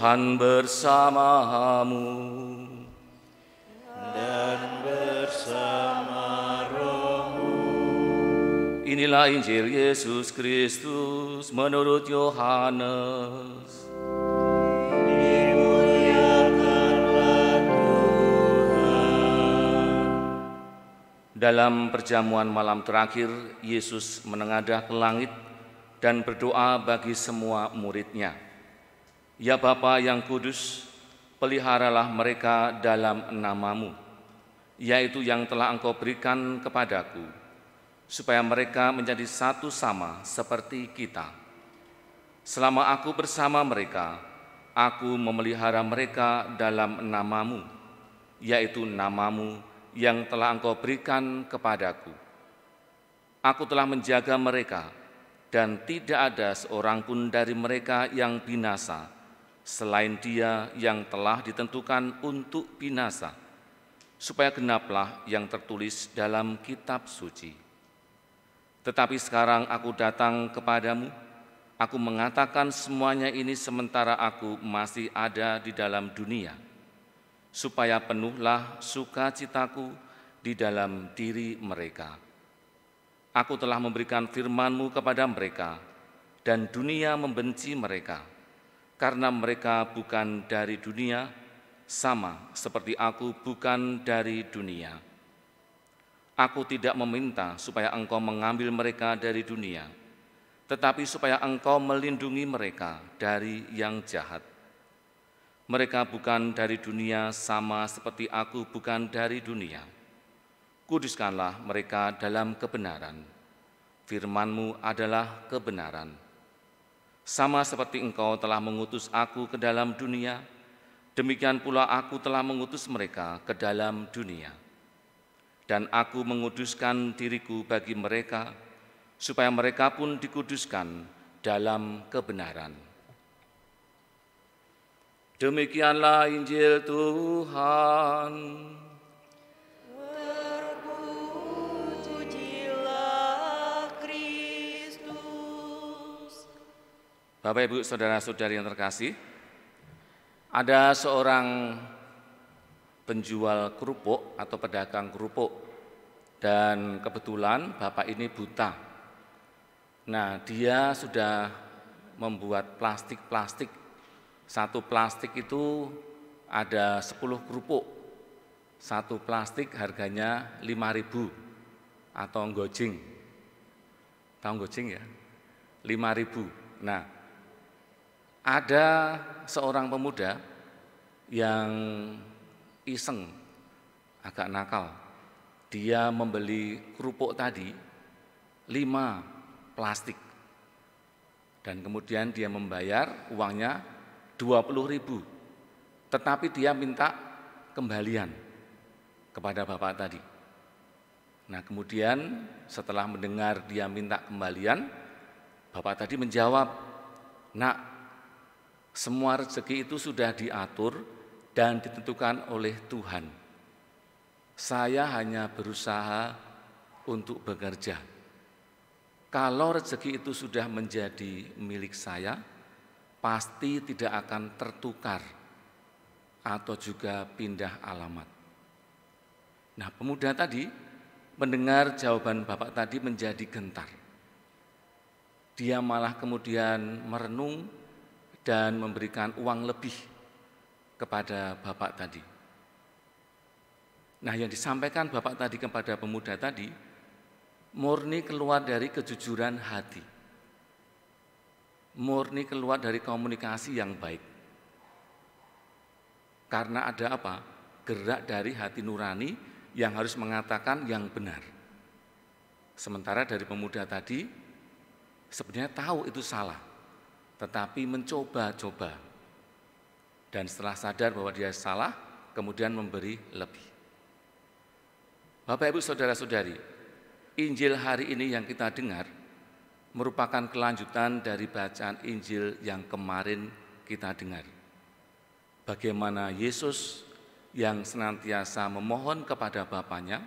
Tuhan bersamamu dan bersama rohmu. Inilah Injil Yesus Kristus menurut Yohanes. Dimuliakanlah Tuhan. Dalam perjamuan malam terakhir, Yesus menengadah ke langit dan berdoa bagi semua murid-Nya. Ya Bapa yang kudus, peliharalah mereka dalam nama-Mu, yaitu yang telah Engkau berikan kepadaku, supaya mereka menjadi satu sama seperti kita. Selama aku bersama mereka, aku memelihara mereka dalam nama-Mu, yaitu nama-Mu yang telah Engkau berikan kepadaku. Aku telah menjaga mereka, dan tidak ada seorang pun dari mereka yang binasa, selain Dia yang telah ditentukan untuk binasa, supaya genaplah yang tertulis dalam kitab suci. Tetapi sekarang aku datang kepadamu, aku mengatakan semuanya ini sementara aku masih ada di dalam dunia, supaya penuhlah sukacitaku di dalam diri mereka. Aku telah memberikan firman-Mu kepada mereka, dan dunia membenci mereka, karena mereka bukan dari dunia, sama seperti aku bukan dari dunia. Aku tidak meminta supaya Engkau mengambil mereka dari dunia, tetapi supaya Engkau melindungi mereka dari yang jahat. Mereka bukan dari dunia, sama seperti aku bukan dari dunia. Kuduskanlah mereka dalam kebenaran. Firman-Mu adalah kebenaran. Sama seperti Engkau telah mengutus aku ke dalam dunia, demikian pula aku telah mengutus mereka ke dalam dunia. Dan aku menguduskan diriku bagi mereka, supaya mereka pun dikuduskan dalam kebenaran. Demikianlah Injil Tuhan. Bapak, Ibu, Saudara-saudari yang terkasih, ada seorang penjual kerupuk atau pedagang kerupuk, dan kebetulan Bapak ini buta. Nah, dia sudah membuat plastik-plastik. Satu plastik itu ada 10 kerupuk. Satu plastik harganya 5.000 atau gojing. Tahu gojing ya? 5.000. Nah, ada seorang pemuda yang iseng, agak nakal. Dia membeli kerupuk tadi 5 plastik. Dan kemudian dia membayar uangnya 20.000. Tetapi dia minta kembalian kepada bapak tadi. Nah, kemudian setelah mendengar dia minta kembalian, bapak tadi menjawab, "Nak, semua rezeki itu sudah diatur dan ditentukan oleh Tuhan. Saya hanya berusaha untuk bekerja. Kalau rezeki itu sudah menjadi milik saya, pasti tidak akan tertukar atau juga pindah alamat." Nah, pemuda tadi mendengar jawaban bapak tadi menjadi gentar. Dia malah kemudian merenung dan memberikan uang lebih kepada bapak tadi. Nah, yang disampaikan bapak tadi kepada pemuda tadi murni keluar dari kejujuran hati, murni keluar dari komunikasi yang baik. Karena ada apa? Gerak dari hati nurani yang harus mengatakan yang benar. Sementara dari pemuda tadi sebenarnya tahu itu salah, tetapi mencoba-coba. Dan setelah sadar bahwa dia salah, kemudian memberi lebih. Bapak, Ibu, Saudara-saudari, Injil hari ini yang kita dengar merupakan kelanjutan dari bacaan Injil yang kemarin kita dengar. Bagaimana Yesus yang senantiasa memohon kepada Bapanya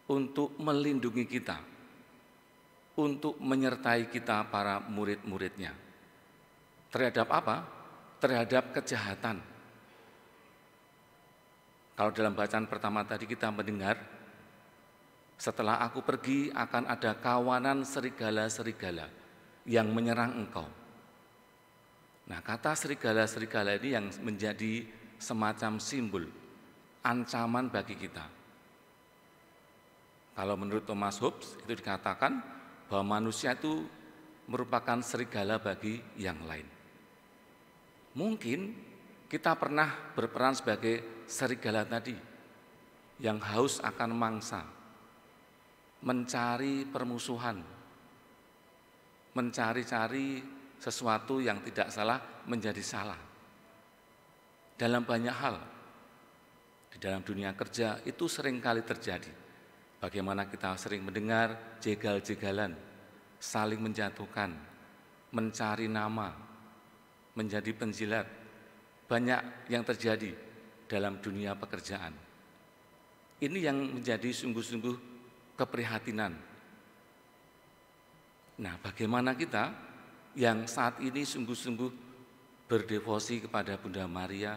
untuk melindungi kita, untuk menyertai kita para murid-muridnya. Terhadap apa? terhadap kejahatan. Kalau dalam bacaan pertama tadi kita mendengar, setelah aku pergi akan ada kawanan serigala-serigala yang menyerang engkau. Nah, kata serigala-serigala ini yang menjadi semacam simbol ancaman bagi kita. Kalau menurut Thomas Hobbes itu dikatakan bahwa manusia itu merupakan serigala bagi yang lain. Mungkin kita pernah berperan sebagai serigala tadi yang haus akan mangsa, mencari permusuhan, mencari-cari sesuatu yang tidak salah menjadi salah. Dalam banyak hal, di dalam dunia kerja itu seringkali terjadi. Bagaimana kita sering mendengar jegal-jegalan, saling menjatuhkan, mencari nama, menjadi penjilat. Banyak yang terjadi dalam dunia pekerjaan. Ini yang menjadi sungguh-sungguh keprihatinan. Nah, bagaimana kita yang saat ini sungguh-sungguh berdevosi kepada Bunda Maria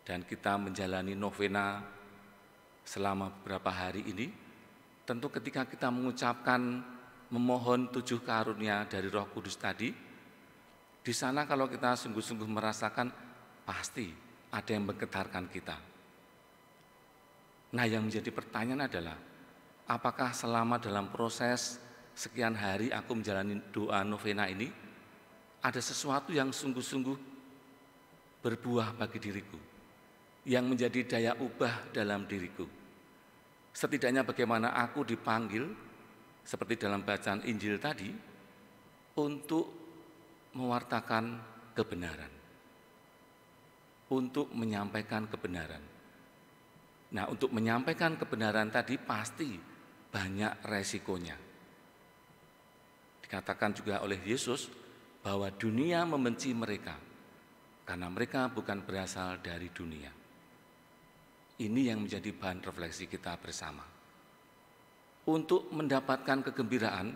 dan kita menjalani novena selama beberapa hari ini, tentu ketika kita mengucapkan memohon 7 karunia dari Roh Kudus tadi, di sana kalau kita sungguh-sungguh merasakan pasti ada yang menggetarkan kita. Nah, yang menjadi pertanyaan adalah, apakah selama dalam proses sekian hari aku menjalani doa novena ini, ada sesuatu yang sungguh-sungguh berbuah bagi diriku, yang menjadi daya ubah dalam diriku. Setidaknya bagaimana aku dipanggil, seperti dalam bacaan Injil tadi, untuk mewartakan kebenaran, untuk menyampaikan kebenaran. Nah, untuk menyampaikan kebenaran tadi pasti banyak resikonya. Dikatakan juga oleh Yesus bahwa dunia membenci mereka karena mereka bukan berasal dari dunia. Ini yang menjadi bahan refleksi kita bersama. Untuk mendapatkan kegembiraan,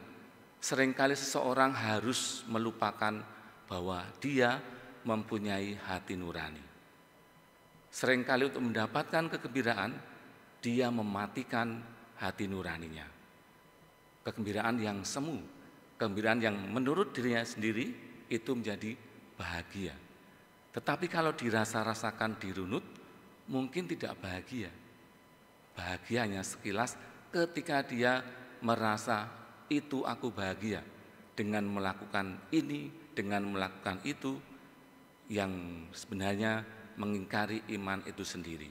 seringkali seseorang harus melupakan bahwa dia mempunyai hati nurani. Seringkali untuk mendapatkan kegembiraan, dia mematikan hati nuraninya. Kegembiraan yang semu, kegembiraan yang menurut dirinya sendiri itu menjadi bahagia. Tetapi kalau dirasa-rasakan dirunut, mungkin tidak bahagia. Bahagianya sekilas ketika dia merasa itu aku bahagia dengan melakukan ini, dengan melakukan itu, yang sebenarnya mengingkari iman itu sendiri.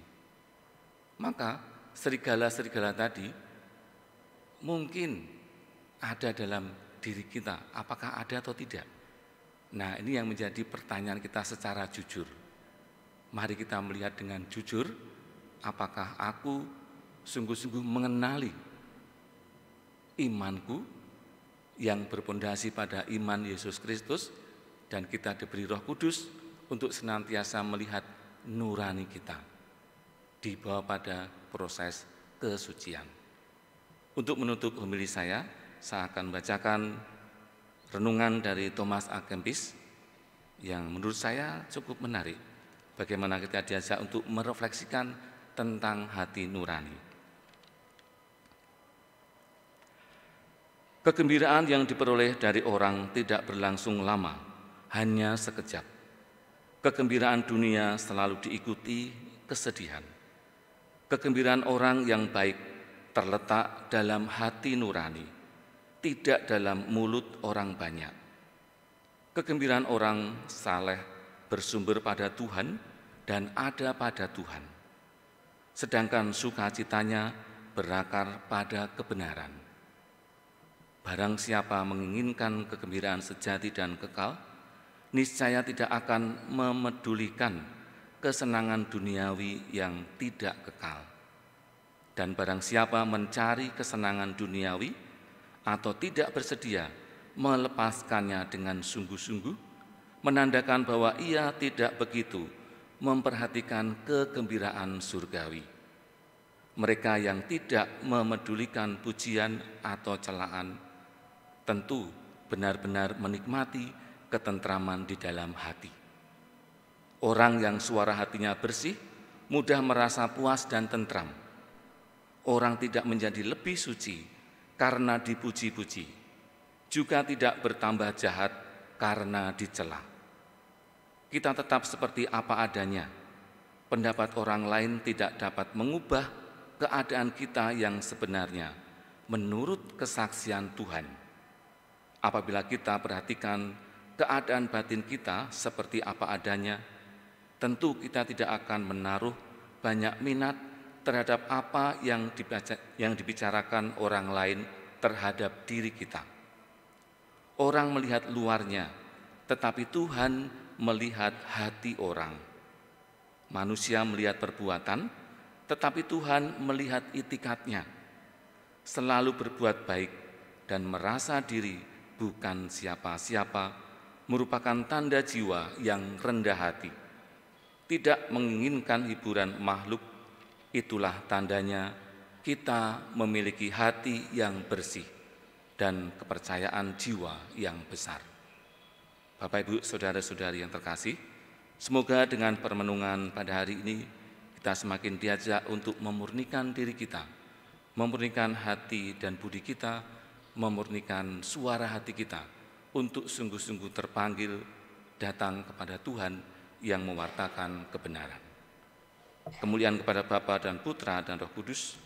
Maka serigala-serigala tadi mungkin ada dalam diri kita, apakah ada atau tidak? Nah, ini yang menjadi pertanyaan kita secara jujur. Mari kita melihat dengan jujur, apakah aku sungguh-sungguh mengenali imanku yang berpondasi pada iman Yesus Kristus, dan kita diberi Roh Kudus untuk senantiasa melihat nurani kita dibawa pada proses kesucian. Untuk menutup homili saya akan bacakan renungan dari Thomas A. Kempis yang menurut saya cukup menarik. Bagaimana kita diajak untuk merefleksikan tentang hati nurani. Kegembiraan yang diperoleh dari orang tidak berlangsung lama, hanya sekejap. Kegembiraan dunia selalu diikuti kesedihan. Kegembiraan orang yang baik terletak dalam hati nurani, tidak dalam mulut orang banyak. Kegembiraan orang saleh bersumber pada Tuhan dan ada pada Tuhan. Sedangkan sukacitanya berakar pada kebenaran. Barang siapa menginginkan kegembiraan sejati dan kekal, niscaya tidak akan memedulikan kesenangan duniawi yang tidak kekal. Dan barang siapa mencari kesenangan duniawi atau tidak bersedia melepaskannya dengan sungguh-sungguh, menandakan bahwa ia tidak begitu memperhatikan kegembiraan surgawi. Mereka yang tidak memedulikan pujian atau celaan tentu benar-benar menikmati ketentraman di dalam hati. Orang yang suara hatinya bersih, mudah merasa puas dan tentram. Orang tidak menjadi lebih suci karena dipuji-puji, juga tidak bertambah jahat karena dicela. Kita tetap seperti apa adanya. Pendapat orang lain tidak dapat mengubah keadaan kita yang sebenarnya menurut kesaksian Tuhan. Apabila kita perhatikan keadaan batin kita seperti apa adanya, tentu kita tidak akan menaruh banyak minat terhadap apa yang dibicarakan orang lain terhadap diri kita. Orang melihat luarnya, tetapi Tuhan melihat hati orang. Manusia melihat perbuatan, tetapi Tuhan melihat itikadnya. Selalu berbuat baik dan merasa diri bukan siapa-siapa merupakan tanda jiwa yang rendah hati. Tidak menginginkan hiburan makhluk, itulah tandanya kita memiliki hati yang bersih dan kepercayaan jiwa yang besar. Bapak, Ibu, saudara-saudari yang terkasih, semoga dengan permenungan pada hari ini kita semakin diajak untuk memurnikan diri kita, memurnikan hati dan budi kita, memurnikan suara hati kita untuk sungguh-sungguh terpanggil datang kepada Tuhan yang mewartakan kebenaran. Kemuliaan kepada Bapa dan Putra dan Roh Kudus,